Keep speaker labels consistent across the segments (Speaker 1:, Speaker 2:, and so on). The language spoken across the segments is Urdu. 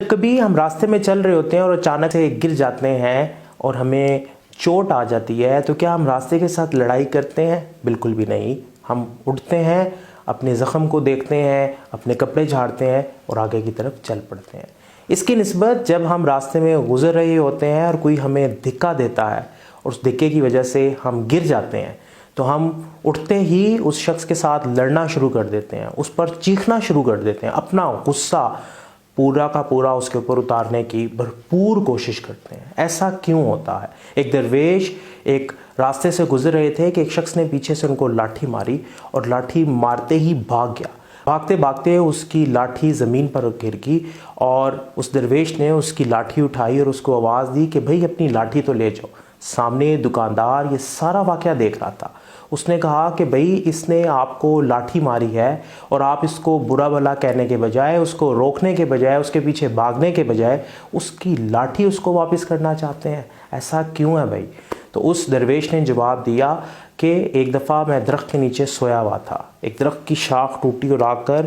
Speaker 1: کبھی ہم راستے میں چل رہے ہوتے ہیں اور اچانک سے گر جاتے ہیں اور ہمیں چوٹ آ جاتی ہے تو کیا ہم راستے کے ساتھ لڑائی کرتے ہیں؟ بالکل بھی نہیں۔ ہم اٹھتے ہیں، اپنے زخم کو دیکھتے ہیں، اپنے کپڑے جھاڑتے ہیں اور آگے کی طرف چل پڑتے ہیں۔ اس کی نسبت جب ہم راستے میں گزر رہے ہوتے ہیں اور کوئی ہمیں دھکا دیتا ہے اور اس دھکے کی وجہ سے ہم گر جاتے ہیں تو ہم اٹھتے ہی اس شخص کے ساتھ لڑنا شروع کر دیتے ہیں، اس پر چیخنا شروع کر دیتے ہیں، اپنا غصہ پورا کا پورا اس کے اوپر اتارنے کی بھرپور کوشش کرتے ہیں۔ ایسا کیوں ہوتا ہے؟ ایک درویش ایک راستے سے گزر رہے تھے کہ ایک شخص نے پیچھے سے ان کو لاٹھی ماری اور لاٹھی مارتے ہی بھاگ گیا۔ بھاگتے بھاگتے اس کی لاٹھی زمین پر گر گئی اور اس درویش نے اس کی لاٹھی اٹھائی اور اس کو آواز دی کہ بھئی اپنی لاٹھی تو لے جاؤ۔ سامنے دکاندار یہ سارا واقعہ دیکھ رہا تھا۔ اس نے کہا کہ بھئی اس نے آپ کو لاٹھی ماری ہے اور آپ اس کو برا بھلا کہنے کے بجائے، اس کو روکنے کے بجائے، اس کے پیچھے بھاگنے کے بجائے اس کی لاٹھی اس کو واپس کرنا چاہتے ہیں۔ ایسا کیوں ہے بھائی؟ تو اس درویش نے جواب دیا کہ ایک دفعہ میں درخت کے نیچے سویا ہوا تھا، ایک درخت کی شاخ ٹوٹی اور آ کر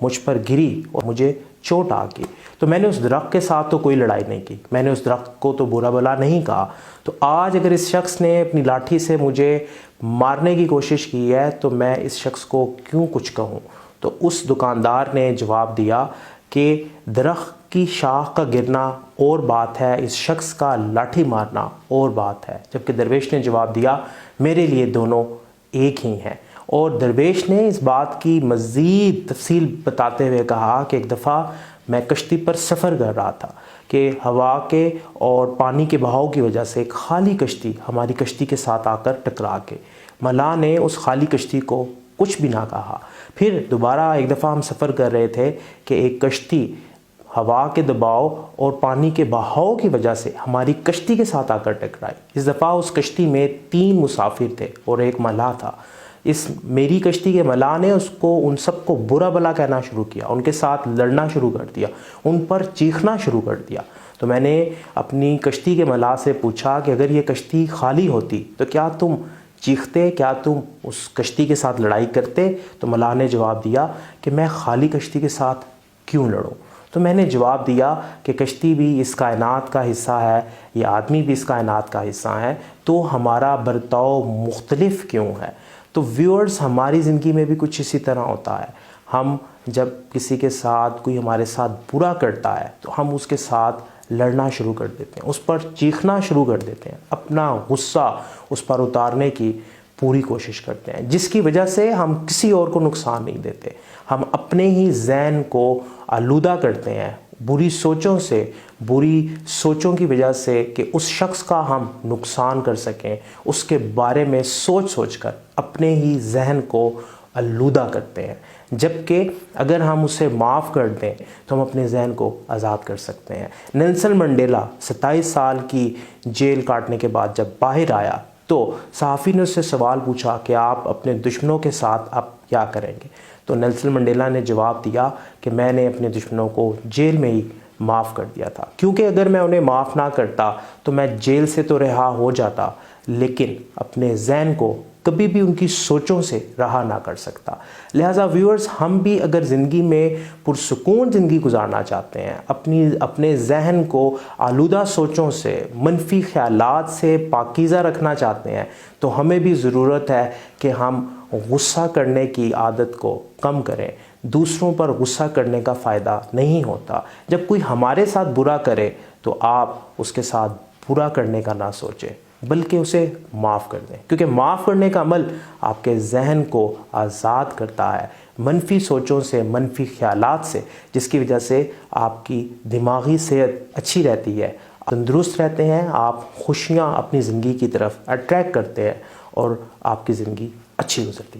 Speaker 1: مجھ پر گری اور مجھے چوٹ آ گئی، تو میں نے اس درخت کے ساتھ تو کوئی لڑائی نہیں کی، میں نے اس درخت کو تو برا بھلا نہیں کہا۔ تو آج اگر اس شخص نے اپنی لاٹھی سے مجھے مارنے کی کوشش کی ہے تو میں اس شخص کو کیوں کچھ کہوں؟ تو اس دکاندار نے جواب دیا کہ درخت کی شاخ کا گرنا اور بات ہے، اس شخص کا لاٹھی مارنا اور بات ہے۔ جبکہ درویش نے جواب دیا میرے لیے دونوں ایک ہی ہیں۔ اور درویش نے اس بات کی مزید تفصیل بتاتے ہوئے کہا کہ ایک دفعہ میں کشتی پر سفر کر رہا تھا کہ ہوا کے اور پانی کے بہاؤ کی وجہ سے ایک خالی کشتی ہماری کشتی کے ساتھ آ کر ٹکرا کے ملاح نے اس خالی کشتی کو کچھ بھی نہ کہا۔ پھر دوبارہ ایک دفعہ ہم سفر کر رہے تھے کہ ایک کشتی ہوا کے دباؤ اور پانی کے بہاؤ کی وجہ سے ہماری کشتی کے ساتھ آ کر ٹکرائی۔ اس دفعہ اس کشتی میں 3 مسافر تھے اور ایک ملاح تھا۔ اس میری کشتی کے ملاح نے اس کو ان سب کو برا بھلا کہنا شروع کیا، ان کے ساتھ لڑنا شروع کر دیا، ان پر چیخنا شروع کر دیا۔ تو میں نے اپنی کشتی کے ملاح سے پوچھا کہ اگر یہ کشتی خالی ہوتی تو کیا تم چیختے، کیا تم اس کشتی کے ساتھ لڑائی کرتے؟ تو ملاح نے جواب دیا کہ میں خالی کشتی کے ساتھ کیوں لڑوں؟ تو میں نے جواب دیا کہ کشتی بھی اس کائنات کا حصہ ہے، یہ آدمی بھی اس کائنات کا حصہ ہے، تو ہمارا برتاؤ مختلف کیوں ہے؟ تو ویورز، ہماری زندگی میں بھی کچھ اسی طرح ہوتا ہے۔ ہم جب کسی کے ساتھ کوئی ہمارے ساتھ برا کرتا ہے تو ہم اس کے ساتھ لڑنا شروع کر دیتے ہیں، اس پر چیخنا شروع کر دیتے ہیں، اپنا غصہ اس پر اتارنے کی پوری کوشش کرتے ہیں، جس کی وجہ سے ہم کسی اور کو نقصان نہیں دیتے، ہم اپنے ہی ذہن کو آلودہ کرتے ہیں بری سوچوں کی وجہ سے کہ اس شخص کا ہم نقصان کر سکیں، اس کے بارے میں سوچ کر اپنے ہی ذہن کو آلودہ کرتے ہیں۔ جبکہ اگر ہم اسے معاف کر دیں تو ہم اپنے ذہن کو آزاد کر سکتے ہیں۔ نیلسن منڈیلا 27 سال کی جیل کاٹنے کے بعد جب باہر آیا تو صحافی نے اس سے سوال پوچھا کہ آپ اپنے دشمنوں کے ساتھ اب کیا کریں گے؟ تو نیلسن منڈیلا نے جواب دیا کہ میں نے اپنے دشمنوں کو جیل میں ہی معاف کر دیا تھا، کیونکہ اگر میں انہیں معاف نہ کرتا تو میں جیل سے تو رہا ہو جاتا لیکن اپنے ذہن کو کبھی بھی ان کی سوچوں سے رہا نہ کر سکتا۔ لہٰذا ویورز، ہم بھی اگر زندگی میں پرسکون زندگی گزارنا چاہتے ہیں، اپنے ذہن کو آلودہ سوچوں سے، منفی خیالات سے پاکیزہ رکھنا چاہتے ہیں تو ہمیں بھی ضرورت ہے کہ ہم غصہ کرنے کی عادت کو کم کریں۔ دوسروں پر غصہ کرنے کا فائدہ نہیں ہوتا۔ جب کوئی ہمارے ساتھ برا کرے تو آپ اس کے ساتھ برا کرنے کا نہ سوچیں بلکہ اسے معاف کر دیں، کیونکہ معاف کرنے کا عمل آپ کے ذہن کو آزاد کرتا ہے منفی سوچوں سے، منفی خیالات سے، جس کی وجہ سے آپ کی دماغی صحت اچھی رہتی ہے، تندرست رہتے ہیں، آپ خوشیاں اپنی زندگی کی طرف اٹریکٹ کرتے ہیں اور آپ کی زندگی اچھی گزرتی ہے۔